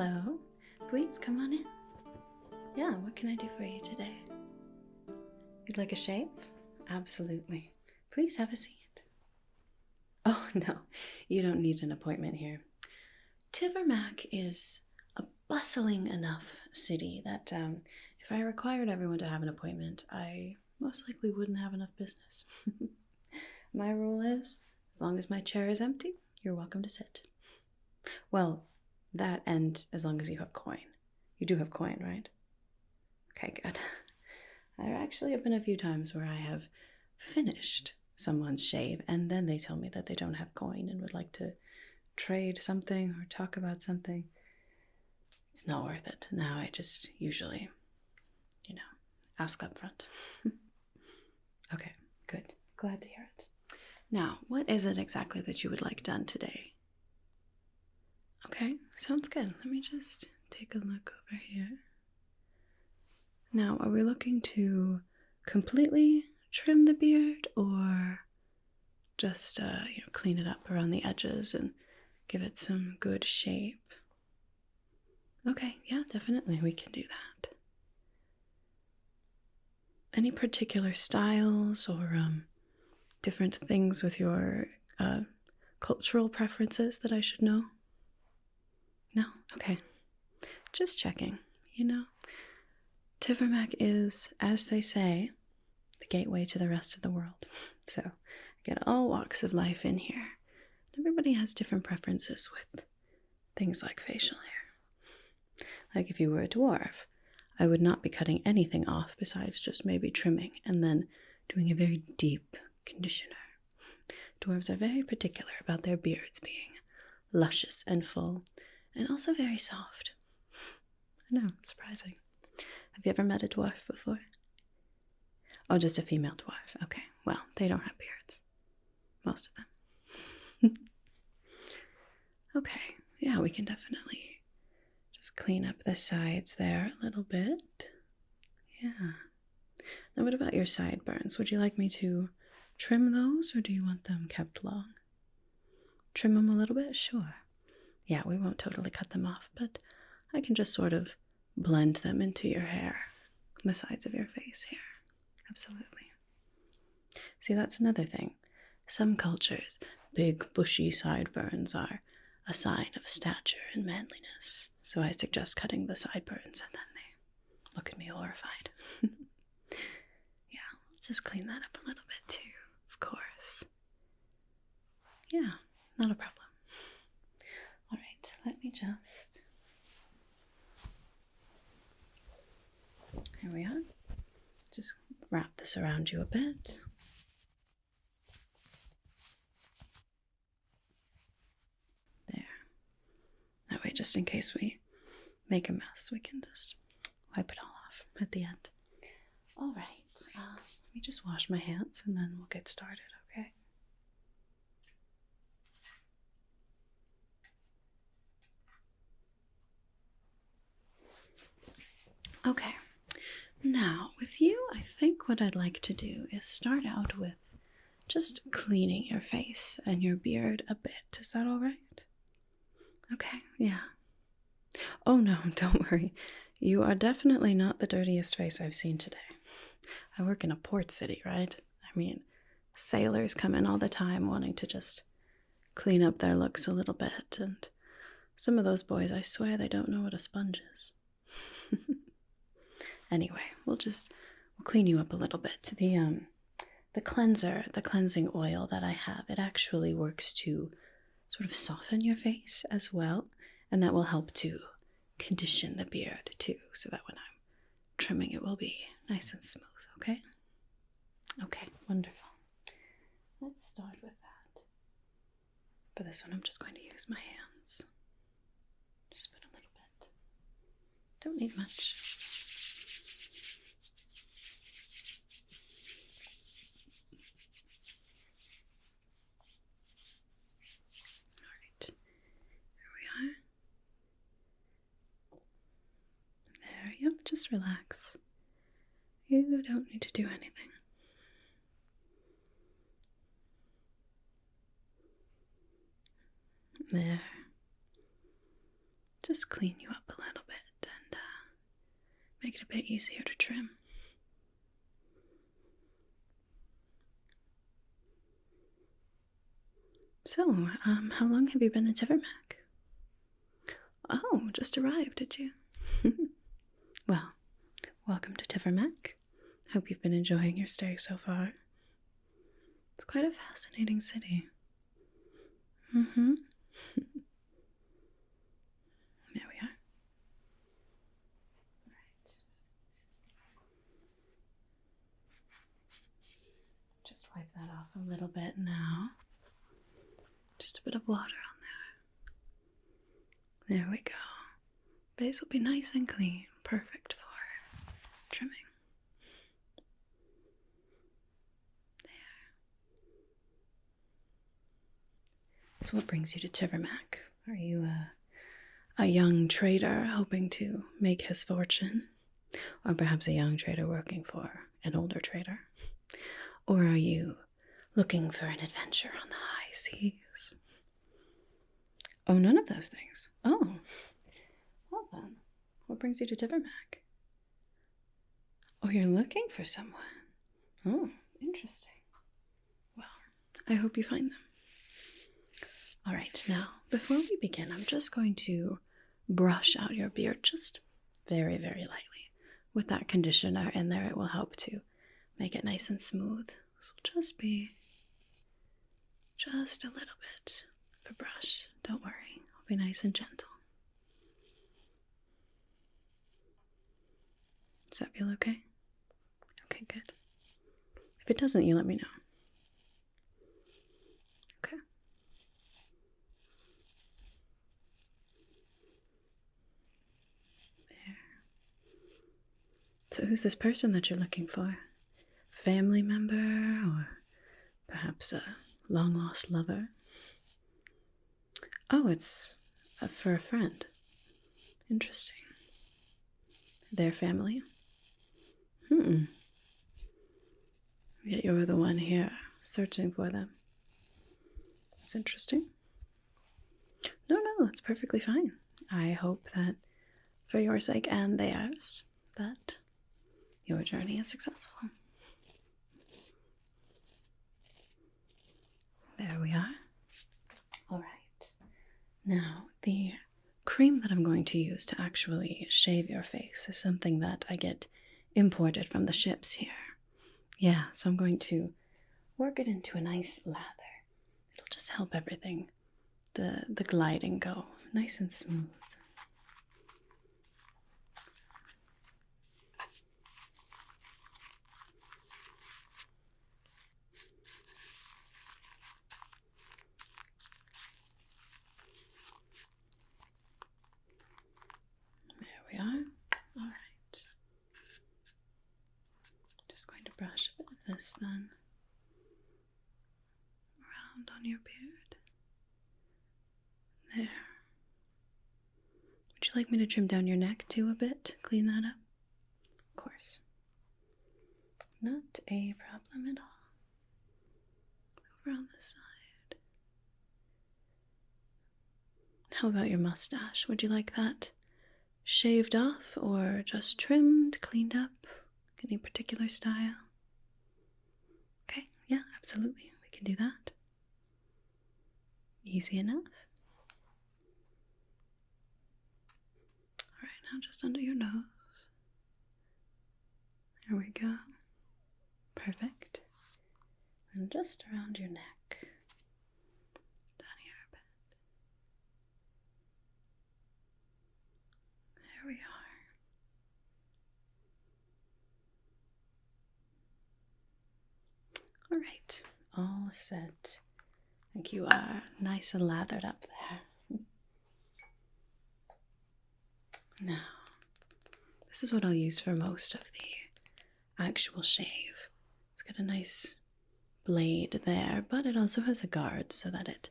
Hello. Please come on in. Yeah, what can I do for you today? You'd like a shave? Absolutely. Please have a seat. Oh, no, you don't need an appointment here. Tivermack is a bustling enough city that if I required everyone to have an appointment, I most likely wouldn't have enough business. My rule is, as long as my chair is empty, you're welcome to sit. Well, that and as long as you have coin. You do have coin, right? Okay, good. There actually have been a few times where I have finished someone's shave and then they tell me that they don't have coin and would like to trade something or talk about something. It's not worth it. Now I just usually, ask up front. Okay, good. Glad to hear it. Now, what is it exactly that you would like done today? Okay, sounds good. Let me just take a look over here. Now, are we looking to completely trim the beard or just, clean it up around the edges and give it some good shape? Okay, yeah, definitely we can do that. Any particular styles or different things with your cultural preferences that I should know? No? Okay. Just checking, Tivermack is, as they say, the gateway to the rest of the world. So I get all walks of life in here. Everybody has different preferences with things like facial hair. Like if you were a dwarf, I would not be cutting anything off besides just maybe trimming and then doing a very deep conditioner. Dwarves are very particular about their beards being luscious and full, and also very soft. I know, it's surprising. Have you ever met a dwarf before? Oh, just a female dwarf. Okay, well, they don't have beards. Most of them. Okay, yeah, we can definitely just clean up the sides there a little bit. Yeah. Now, what about your sideburns? Would you like me to trim those, or do you want them kept long? Trim them a little bit? Sure. Yeah, we won't totally cut them off, but I can just sort of blend them into your hair, the sides of your face here. Absolutely. See, that's another thing. Some cultures, big, bushy sideburns are a sign of stature and manliness. So I suggest cutting the sideburns, and then they look at me horrified. Yeah, let's just clean that up a little bit too, of course. Yeah, not a problem. All right, let me just... Here we are. Just wrap this around you a bit. There. That way, just in case we make a mess, we can just wipe it all off at the end. All right. Let me just wash my hands and then we'll get started, okay? Okay. Now, with you, I think what I'd like to do is start out with just cleaning your face and your beard a bit. Is that all right? Okay, yeah. Oh no, don't worry. You are definitely not the dirtiest face I've seen today. I work in a port city, right? I mean, sailors come in all the time wanting to just clean up their looks a little bit, and some of those boys, I swear they don't know what a sponge is. Anyway, we'll clean you up a little bit. The cleanser, the cleansing oil that I have, it actually works to sort of soften your face as well, and that will help to condition the beard too, so that when I'm trimming it will be nice and smooth, okay? Okay, wonderful. Let's start with that. For this one, I'm just going to use my hands. Just put a little bit. Don't need much. Yep, just relax. You don't need to do anything. There. just clean you up a little bit and make it a bit easier to trim. So, how long have you been in Tivermack? Oh, just arrived, did you? Well, welcome to Tivermack. Hope you've been enjoying your stay so far. It's quite a fascinating city. Mm-hmm. There we are. Right. Just wipe that off a little bit now. Just a bit of water on there. There we go. Base will be nice and clean. Perfect for trimming. So what brings you to Tivermack? Are you a young trader hoping to make his fortune? Or perhaps a young trader working for an older trader? Or are you looking for an adventure on the high seas? Oh, none of those things. Oh, well then, what brings you to Tivermack? Oh, you're looking for someone. Oh, interesting. Well, I hope you find them. All right, now, before we begin, I'm just going to brush out your beard just very, very lightly. With that conditioner in there, it will help to make it nice and smooth. This will just be just a little bit of a brush. Don't worry, I'll be nice and gentle. Does that feel okay? Okay, good. If it doesn't, you let me know. Okay. There. So who's this person that you're looking for? Family member or perhaps a long-lost lover? Oh, it's for a friend. Interesting. Their family? Yet you're the one here searching for them. That's interesting. No, that's perfectly fine. I hope that for your sake and theirs, that your journey is successful. There we are. All right. Now, the cream that I'm going to use to actually shave your face is something that I get imported from the ships here. Yeah, so I'm going to work it into a nice lather. It'll just help everything, the gliding go nice and smooth. There we are. All right. Just going to brush a bit of this then around on your beard. There. Would you like me to trim down your neck too a bit? Clean that up? Of course. Not a problem at all. Over on this side. How about your mustache? Would you like that shaved off or just trimmed, cleaned up? Any particular style? Okay, yeah, absolutely. We can do that. Easy enough. All right, now just under your nose. There we go. Perfect. And just around your neck. Down here a bit. There we are. All right, all set. I think you are nice and lathered up there. Now, this is what I'll use for most of the actual shave. It's got a nice blade there, but it also has a guard so that it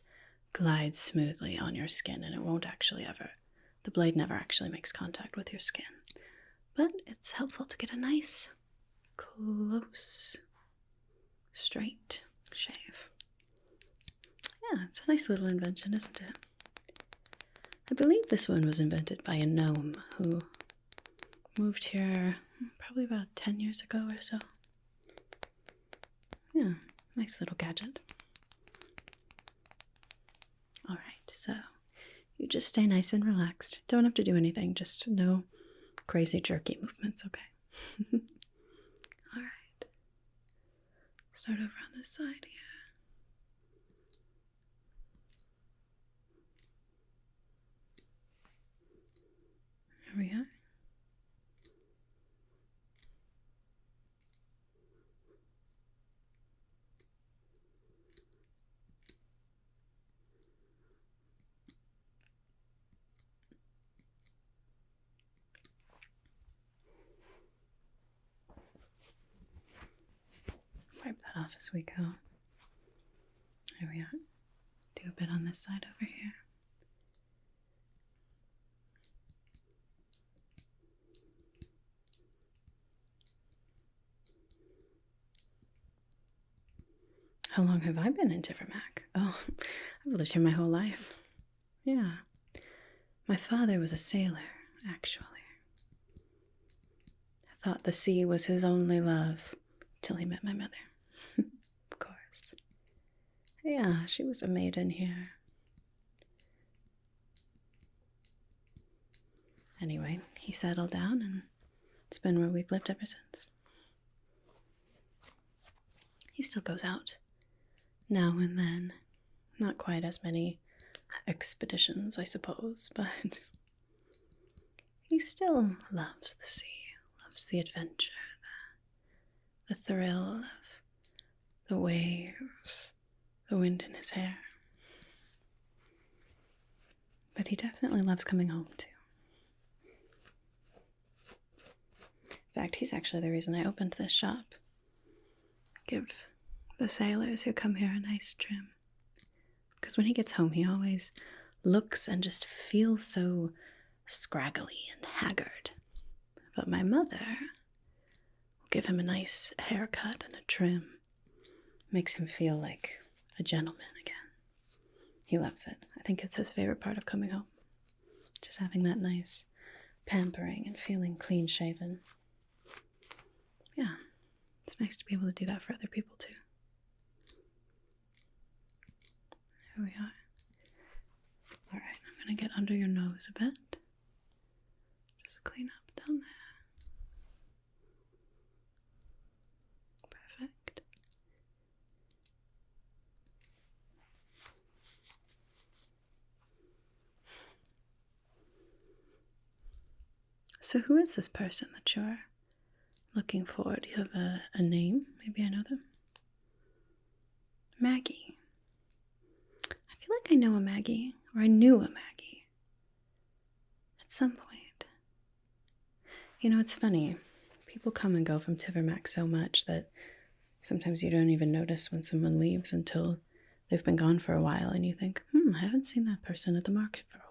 glides smoothly on your skin and it won't actually ever, the blade never actually makes contact with your skin. But it's helpful to get a nice, close, straight shave. Yeah, it's a nice little invention, isn't it? I believe this one was invented by a gnome who moved here probably about 10 years ago or so. Yeah, nice little gadget. Alright, so you just stay nice and relaxed. Don't have to do anything, just no crazy jerky movements, okay? Alright. Start over on this side here. There we are. Wipe that off as we go. There we are. Do a bit on this side over here. How long have I been in Tivermack? Oh, I've lived here my whole life. Yeah. My father was a sailor, actually. I thought the sea was his only love, till he met my mother. Of course. Yeah, she was a maiden here. Anyway, he settled down, and it's been where we've lived ever since. He still goes out now and then. Not quite as many expeditions, I suppose, but he still loves the sea, loves the adventure, the thrill of the waves, the wind in his hair. But he definitely loves coming home, too. In fact, he's actually the reason I opened this shop. Give the sailors who come here a nice trim. Because when he gets home, he always looks and just feels so scraggly and haggard. But my mother will give him a nice haircut and a trim. Makes him feel like a gentleman again. He loves it. I think it's his favorite part of coming home. Just having that nice pampering and feeling clean-shaven. Yeah, it's nice to be able to do that for other people, too. Here we are. Alright, I'm going to get under your nose a bit. Just clean up down there. Perfect. So who is this person that you're looking for? Do you have a name? Maybe I know them. Maggie. I feel like I know a Maggie, or I knew a Maggie at some point. You know, it's funny. People come and go from Tivermack so much that sometimes you don't even notice when someone leaves until they've been gone for a while, and you think, I haven't seen that person at the market for a while.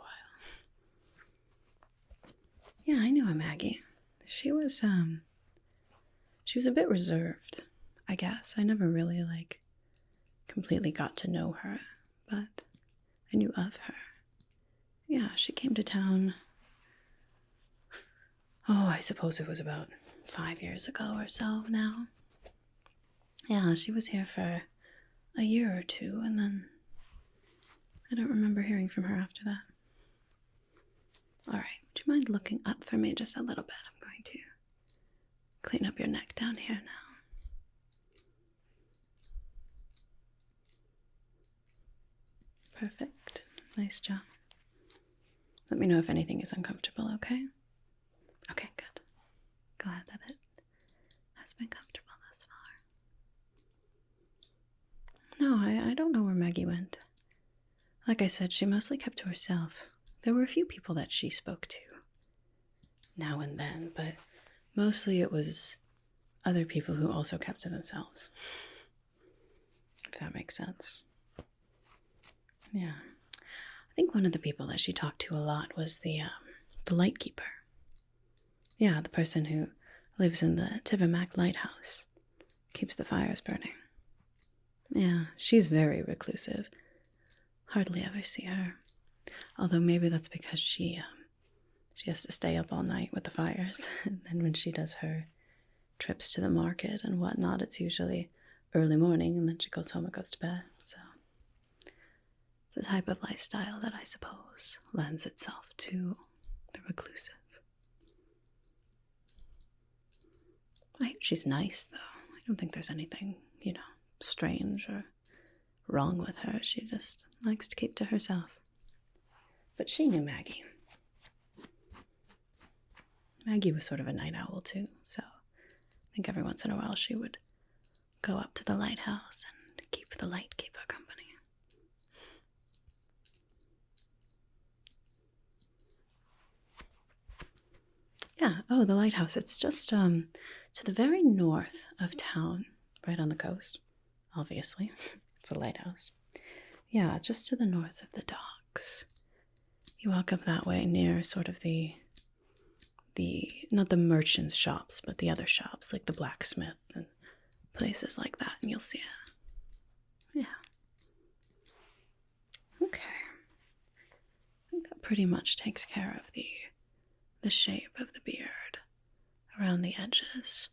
Yeah, I knew a Maggie. She was a bit reserved, I guess. I never really, completely got to know her, but I knew of her. Yeah, she came to town, I suppose it was about 5 years ago or so now. Yeah, she was here for a year or two, and then I don't remember hearing from her after that. Alright, would you mind looking up for me just a little bit? I'm going to clean up your neck down here now. Perfect. Nice job. Let me know if anything is uncomfortable, okay? Okay, good. Glad that it has been comfortable thus far. No, I don't know where Maggie went. Like I said, she mostly kept to herself. There were a few people that she spoke to now and then, but mostly it was other people who also kept to themselves. If that makes sense. Yeah. I think one of the people that she talked to a lot was the lightkeeper. Yeah, the person who lives in the Tivermack lighthouse. Keeps the fires burning. Yeah, she's very reclusive. Hardly ever see her. Although maybe that's because she has to stay up all night with the fires. And then when she does her trips to the market and whatnot, it's usually early morning, and then she goes home and goes to bed. So the type of lifestyle that I suppose lends itself to the reclusive. I hear she's nice, though. I don't think there's anything, strange or wrong with her. She just likes to keep to herself. But she knew Maggie. Maggie was sort of a night owl, too, so I think every once in a while she would go up to the lighthouse and keep the lightkeeper company. Yeah, oh, the lighthouse. It's just to the very north of town, right on the coast, obviously. It's a lighthouse. Yeah, just to the north of the docks. You walk up that way near sort of the not the merchants' shops, but the other shops, like the blacksmith and places like that, and you'll see it. Yeah. Okay. I think that pretty much takes care of the shape of the beard around the edges.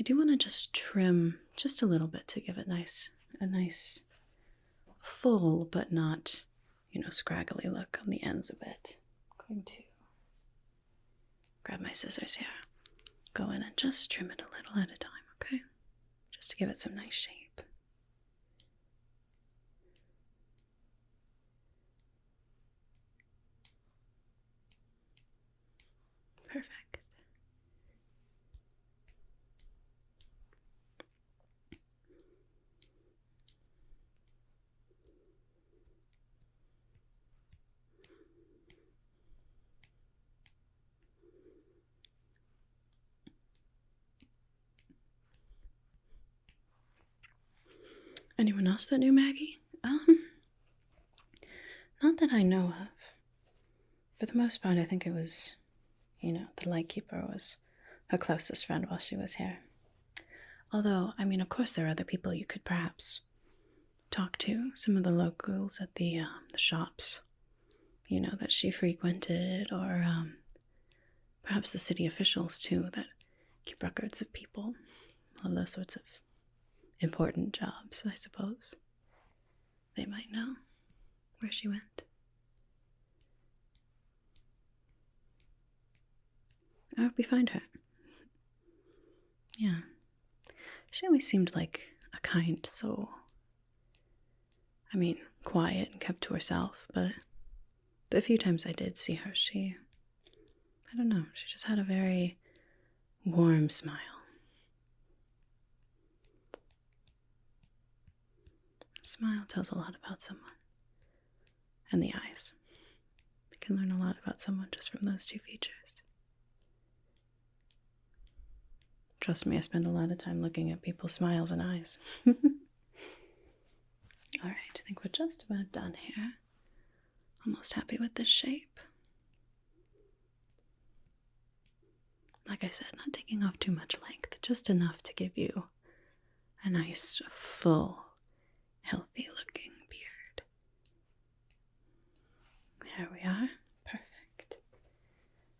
I do want to just trim just a little bit to give it a nice full but not, scraggly look on the ends a bit. I'm going to grab my scissors here, go in and just trim it a little at a time, okay? Just to give it some nice shape. Perfect. Anyone else that knew Maggie? Not that I know of. For the most part, I think it was, the lightkeeper was her closest friend while she was here. Although, of course there are other people you could perhaps talk to. Some of the locals at the shops, that she frequented, or perhaps the city officials, too, that keep records of people. All those sorts of important jobs, I suppose. They might know where she went. I hope we find her. Yeah. She always seemed like a kind soul. Quiet and kept to herself, but the few times I did see her, she just had a very warm smile. A smile tells a lot about someone. And the eyes. You can learn a lot about someone just from those two features. Trust me, I spend a lot of time looking at people's smiles and eyes. Alright, I think we're just about done here. Almost happy with this shape. Like I said, not taking off too much length, just enough to give you a nice, full, healthy-looking beard. There we are. Perfect.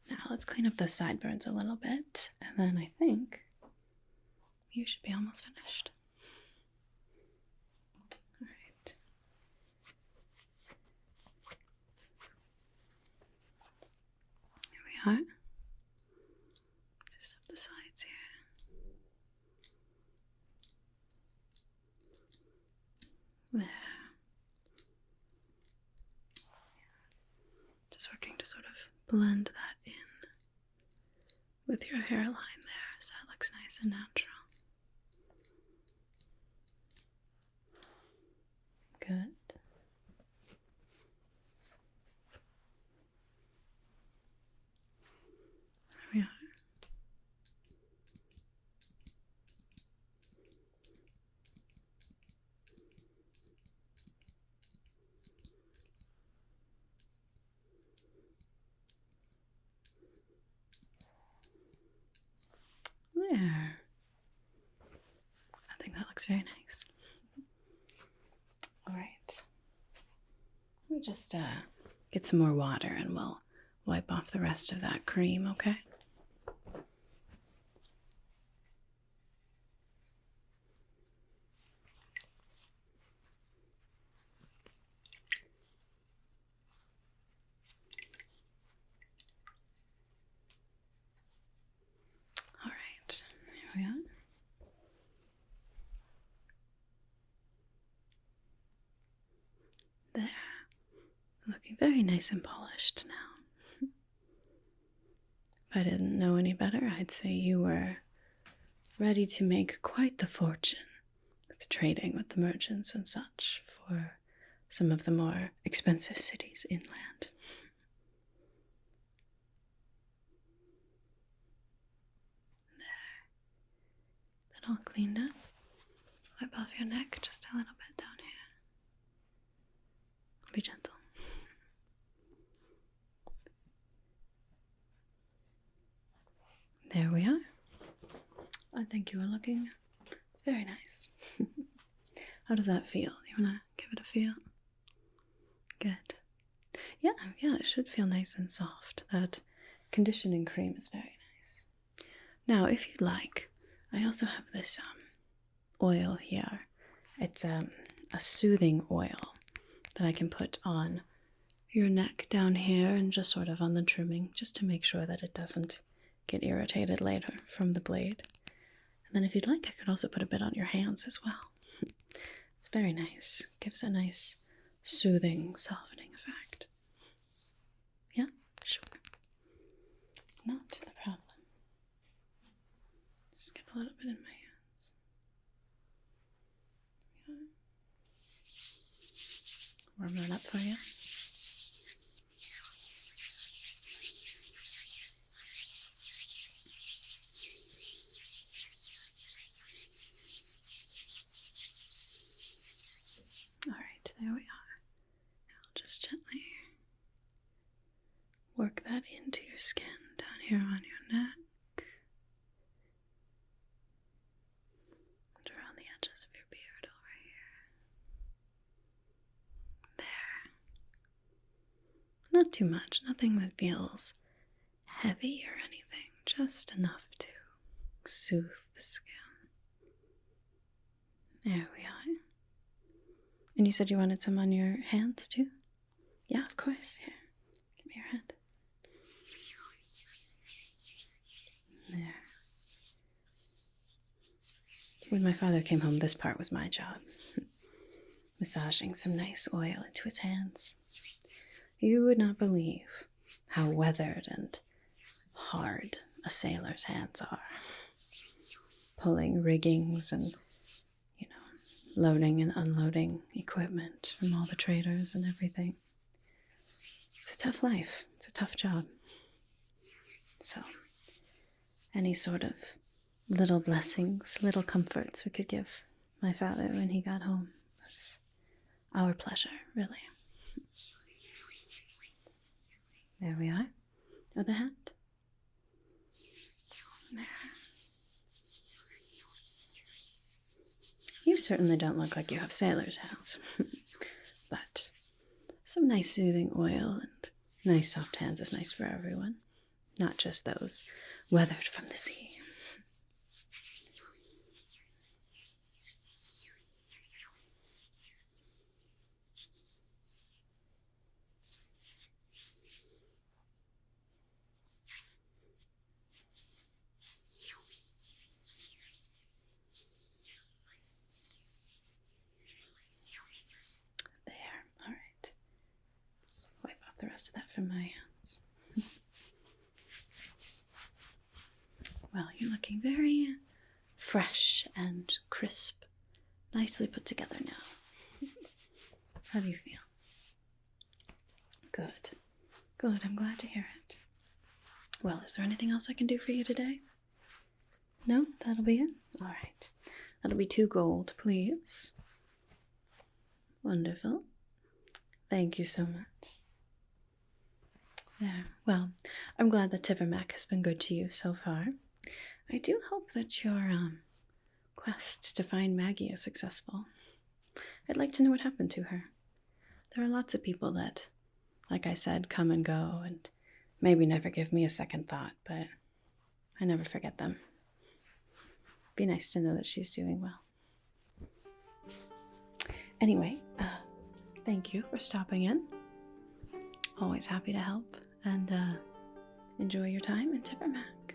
Now let's clean up those sideburns a little bit, and then I think you should be almost finished. All right. Here we are. Just up the sides here. There. Just working to sort of blend that in with your hairline there so it looks nice and natural. Good. There we are. There. I think that looks very nice. All right. Let me just get some more water and we'll wipe off the rest of that cream, okay? All right, here we are. There. Looking very nice and polished now. If I didn't know any better, I'd say you were ready to make quite the fortune with trading with the merchants and such for some of the more expensive cities inland. There. That all cleaned up. Wipe off your neck just a little bit down here. Be gentle. There we are. I think you are looking very nice. How does that feel? You want to give it a feel? Good. Yeah, it should feel nice and soft. That conditioning cream is very nice. Now, if you'd like, I also have this oil here. It's a soothing oil that I can put on your neck down here and just sort of on the trimming, just to make sure that it doesn't get irritated later from the blade. And then if you'd like, I could also put a bit on your hands as well. It's very nice. Gives a nice soothing, softening effect. Yeah, sure. Not a problem. Just get a little bit in my hands. Warm that up for you. All right, there we are. I'll just gently work that into your skin down here on your neck and around the edges of your beard over here. There. Not too much, nothing that feels heavy or anything, just enough to soothe the skin. There we are. And you said you wanted some on your hands too? Yeah, of course. Here, give me your hand. There. When my father came home, this part was my job. Massaging some nice oil into his hands. You would not believe how weathered and hard a sailor's hands are. Pulling riggings and, loading and unloading equipment from all the traders and everything. It's a tough life. It's a tough job. So, any sort of little blessings, little comforts we could give my father when he got home was our pleasure, really. There we are. Other hand. There. You certainly don't look like you have sailor's hands. But some nice soothing oil and nice soft hands is nice for everyone. Not just those weathered from the sea. The rest of that from my hands. Well, you're looking very fresh and crisp. Nicely put together now. How do you feel? Good. Good, I'm glad to hear it. Well, is there anything else I can do for you today? No? That'll be it? All right. That'll be 2 gold, please. Wonderful. Thank you so much. There. Well, I'm glad that Tivermack has been good to you so far. I do hope that your quest to find Maggie is successful. I'd like to know what happened to her. There are lots of people that like I said, come and go and maybe never give me a second thought, but I never forget them. Be nice to know that she's doing well. Anyway, thank you for stopping in. Always happy to help, and enjoy your time in Tivermack.